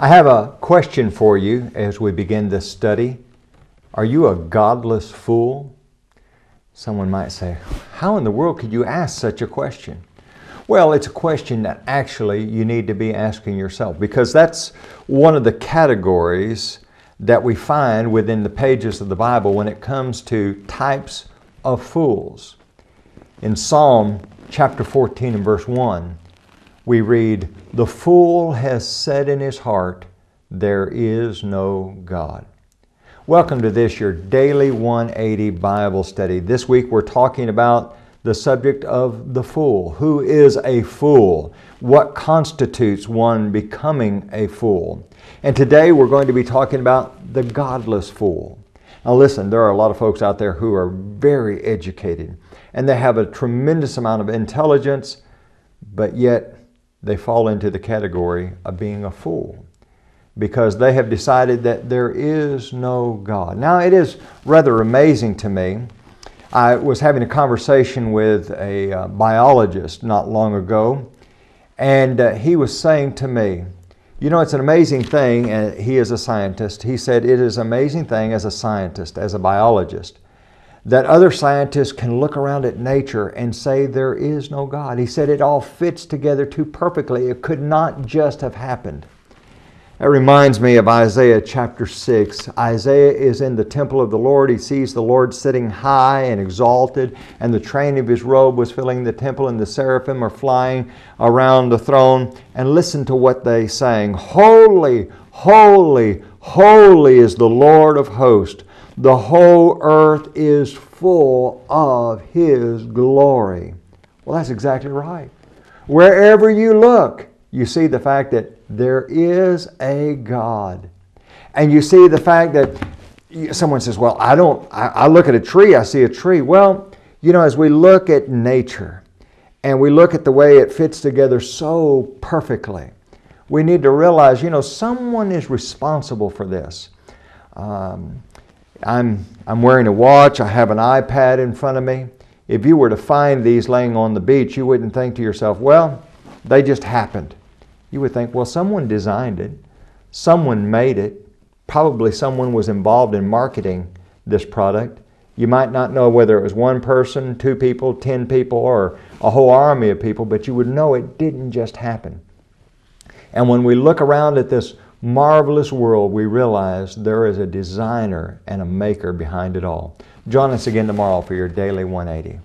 I have a question for you as we begin this study. Are you a godless fool? Someone might say, how in the world could you ask such a question? Well, it's a question that actually you need to be asking yourself, because that's one of the categories that we find within the pages of the Bible when it comes to types of fools. In Psalm chapter 14 and verse 1, we read, "The fool has said in his heart, there is no God." Welcome to this, your daily 180 Bible study. This week we're talking about the subject of the fool. Who is a fool? What constitutes one becoming a fool? And today we're going to be talking about the godless fool. Now listen, there are a lot of folks out there who are very educated and they have a tremendous amount of intelligence, but yet they fall into the category of being a fool because they have decided that there is no God. Now it is rather amazing to me. I was having a conversation with a biologist not long ago, and he was saying to me, you know, it's an amazing thing, and he is a scientist. He said it is an amazing thing as a scientist, as a biologist, that other scientists can look around at nature and say there is no God. He said it all fits together too perfectly. It could not just have happened. That reminds me of Isaiah chapter 6. Isaiah is in the temple of the Lord. He sees the Lord sitting high and exalted, and the train of his robe was filling the temple, and the seraphim are flying around the throne. And listen to what they sang. Holy, holy, holy is the Lord of hosts. The whole earth is full of His glory. Well, that's exactly right. Wherever you look, you see the fact that there is a God. And you see the fact that someone says, well, I look at a tree, I see a tree. Well, you know, as we look at nature and we look at the way it fits together so perfectly, we need to realize, you know, someone is responsible for this. I'm wearing a watch, I have an iPad in front of me. If you were to find these laying on the beach, you wouldn't think to yourself, well, they just happened. You would think, well, someone designed it, someone made it, probably someone was involved in marketing this product. You might not know whether it was one person, 2 people, 10 people, or a whole army of people, but you would know it didn't just happen. And when we look around at this marvelous world, we realize there is a designer and a maker behind it all. Join us again tomorrow for your Daily 180.